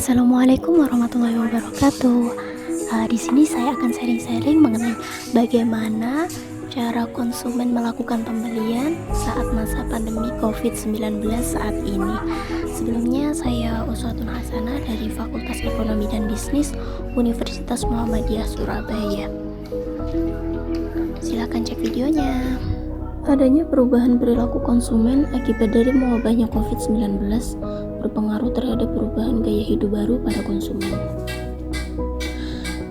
Assalamualaikum warahmatullahi wabarakatuh. Di sini saya akan sharing-sharing mengenai bagaimana cara konsumen melakukan pembelian saat masa pandemi COVID-19 saat ini. Sebelumnya saya Uswatun Hasanah dari Fakultas Ekonomi dan Bisnis Universitas Muhammadiyah Surabaya. Silakan cek videonya. Adanya perubahan perilaku konsumen akibat dari mewabahnya COVID-19 berpengaruh terhadap perubahan gaya hidup baru pada konsumen.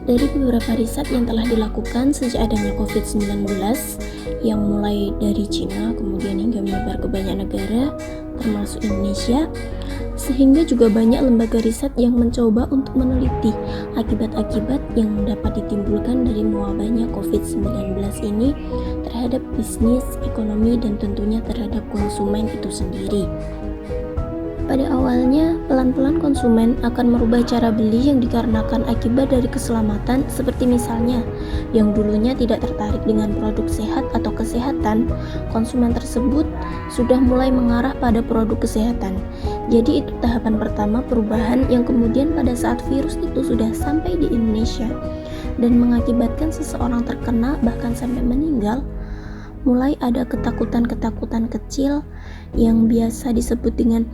Dari beberapa riset yang telah dilakukan sejak adanya COVID-19 yang mulai dari Cina kemudian hingga menyebar ke banyak negara termasuk Indonesia, sehingga juga banyak lembaga riset yang mencoba untuk meneliti akibat-akibat yang dapat ditimbulkan dari mewabahnya COVID-19 ini terhadap bisnis, ekonomi, dan tentunya terhadap konsumen itu sendiri. Pada awalnya, pelan-pelan konsumen akan merubah cara beli yang dikarenakan akibat dari keselamatan, seperti misalnya yang dulunya tidak tertarik dengan produk sehat atau kesehatan, konsumen tersebut sudah mulai mengarah pada produk kesehatan. Jadi itu tahapan pertama perubahan yang kemudian pada saat virus itu sudah sampai di Indonesia dan mengakibatkan seseorang terkena bahkan sampai meninggal, mulai ada ketakutan-ketakutan kecil yang biasa disebut dengan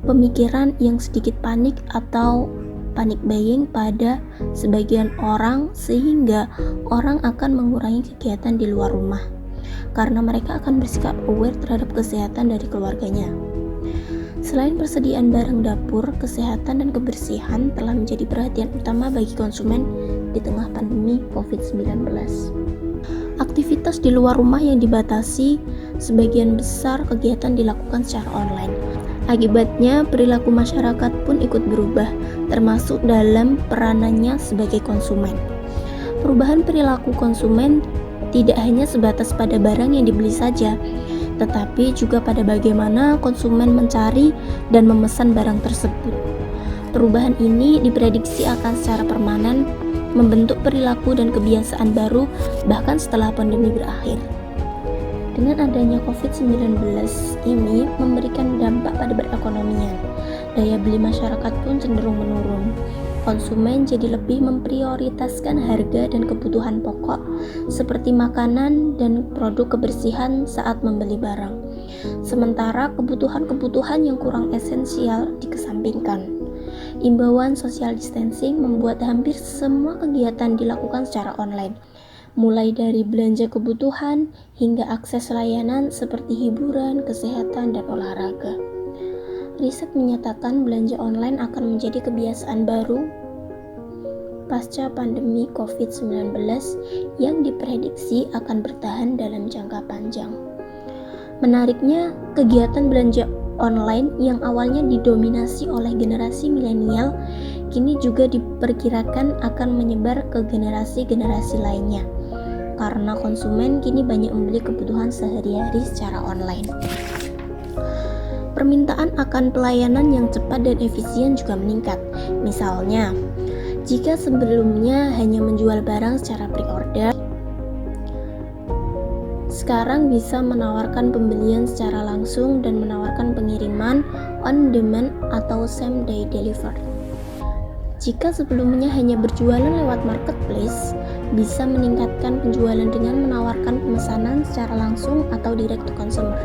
pemikiran yang sedikit panik atau panic buying pada sebagian orang, sehingga orang akan mengurangi kegiatan di luar rumah karena mereka akan bersikap aware terhadap kesehatan dari keluarganya. Selain persediaan barang dapur, kesehatan dan kebersihan telah menjadi perhatian utama bagi konsumen di tengah pandemi COVID-19. Aktivitas di luar rumah yang dibatasi, sebagian besar kegiatan dilakukan secara online. Akibatnya, perilaku masyarakat pun ikut berubah, termasuk dalam peranannya sebagai konsumen. Perubahan perilaku konsumen tidak hanya sebatas pada barang yang dibeli saja, tetapi juga pada bagaimana konsumen mencari dan memesan barang tersebut. Perubahan ini diprediksi akan secara permanen membentuk perilaku dan kebiasaan baru bahkan setelah pandemi berakhir. Dengan adanya COVID-19 ini memberikan dampak pada perekonomian. Daya beli masyarakat pun cenderung menurun. Konsumen jadi lebih memprioritaskan harga dan kebutuhan pokok seperti makanan dan produk kebersihan saat membeli barang. Sementara kebutuhan-kebutuhan yang kurang esensial dikesampingkan. Imbauan social distancing membuat hampir semua kegiatan dilakukan secara online, mulai dari belanja kebutuhan hingga akses layanan seperti hiburan, kesehatan, dan olahraga. Riset menyatakan belanja online akan menjadi kebiasaan baru pasca pandemi COVID-19 yang diprediksi akan bertahan dalam jangka panjang. Menariknya, kegiatan belanja online yang awalnya didominasi oleh generasi milenial kini juga diperkirakan akan menyebar ke generasi-generasi lainnya, karena konsumen kini banyak membeli kebutuhan sehari-hari secara online. Permintaan akan pelayanan yang cepat dan efisien juga meningkat. Misalnya, jika sebelumnya hanya menjual barang secara pre-order, sekarang bisa menawarkan pembelian secara langsung dan menawarkan pengiriman on demand atau same day delivery. Jika sebelumnya hanya berjualan lewat marketplace, bisa meningkatkan penjualan dengan menawarkan pemesanan secara langsung atau direct to consumer.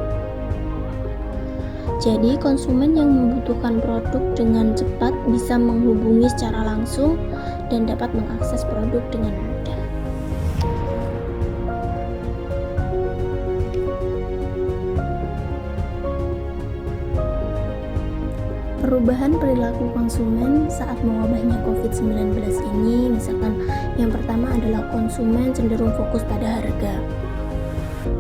Jadi, konsumen yang membutuhkan produk dengan cepat bisa menghubungi secara langsung dan dapat mengakses produk dengan mudah. Perubahan perilaku konsumen saat mewabahnya COVID-19 ini, misalkan yang pertama adalah konsumen cenderung fokus pada harga.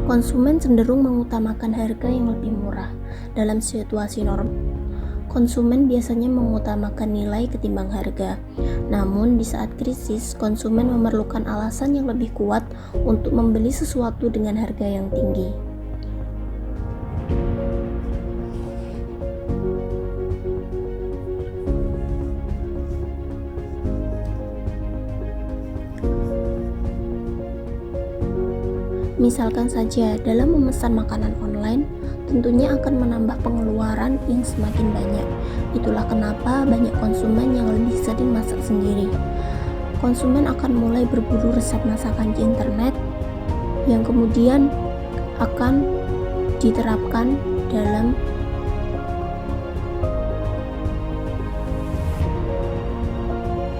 Konsumen cenderung mengutamakan harga yang lebih murah. Dalam situasi normal, konsumen biasanya mengutamakan nilai ketimbang harga. Namun di saat krisis, konsumen memerlukan alasan yang lebih kuat untuk membeli sesuatu dengan harga yang tinggi. Misalkan saja dalam memesan makanan online, tentunya akan menambah pengeluaran yang semakin banyak. Itulah kenapa banyak konsumen yang lebih sering masak sendiri. Konsumen akan mulai berburu resep masakan di internet yang kemudian akan diterapkan dalam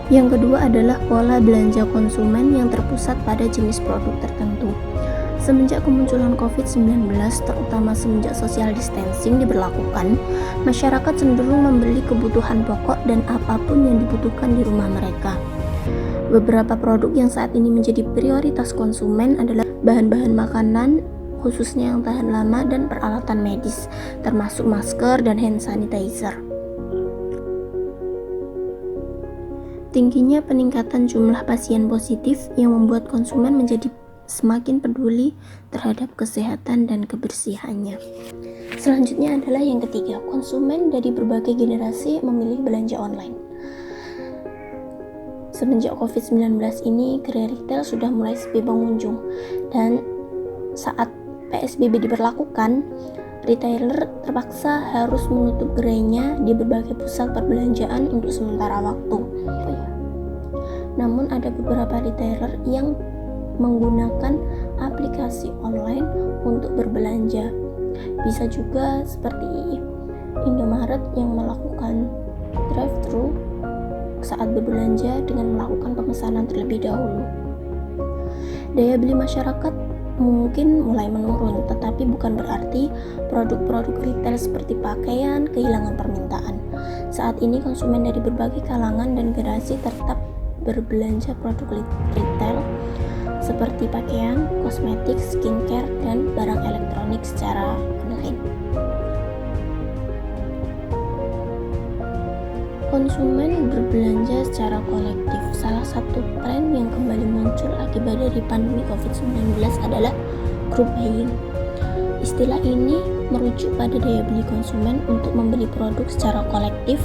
Yang kedua adalah pola belanja konsumen yang terpusat pada jenis produk tertentu. Semenjak kemunculan COVID-19, terutama semenjak social distancing diberlakukan, masyarakat cenderung membeli kebutuhan pokok dan apapun yang dibutuhkan di rumah mereka. Beberapa produk yang saat ini menjadi prioritas konsumen adalah bahan-bahan makanan, khususnya yang tahan lama, dan peralatan medis, termasuk masker dan hand sanitizer. Tingginya peningkatan jumlah pasien positif yang membuat konsumen menjadi semakin peduli terhadap kesehatan dan kebersihannya. Selanjutnya adalah yang ketiga, konsumen dari berbagai generasi memilih belanja online. Semenjak COVID-19 ini, gerai retail sudah mulai sepi pengunjung, dan saat PSBB diberlakukan, retailer terpaksa harus menutup gerainya di berbagai pusat perbelanjaan untuk sementara waktu. Namun ada beberapa retailer yang menggunakan aplikasi online untuk berbelanja. Bisa juga seperti Indomaret yang melakukan drive-thru saat berbelanja dengan melakukan pemesanan terlebih dahulu. Daya beli masyarakat mungkin mulai menurun, tetapi bukan berarti produk-produk retail seperti pakaian kehilangan permintaan. Saat ini konsumen dari berbagai kalangan dan generasi tetap berbelanja produk retail seperti pakaian, kosmetik, skincare, dan barang elektronik secara online. Konsumen berbelanja secara kolektif. Salah satu tren yang kembali muncul akibat dari pandemi COVID-19 adalah group buying. Istilah ini merujuk pada daya beli konsumen untuk membeli produk secara kolektif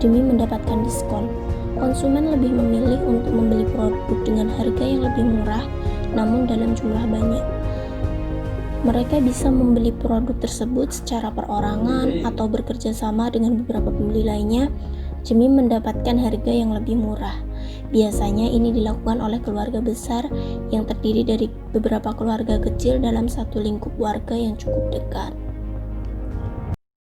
demi mendapatkan diskon. Konsumen lebih memilih untuk membeli produk dengan harga yang lebih murah, namun dalam jumlah banyak. Mereka bisa membeli produk tersebut secara perorangan atau bekerja sama dengan beberapa pembeli lainnya demi mendapatkan harga yang lebih murah. Biasanya ini dilakukan oleh keluarga besar yang terdiri dari beberapa keluarga kecil dalam satu lingkup warga yang cukup dekat.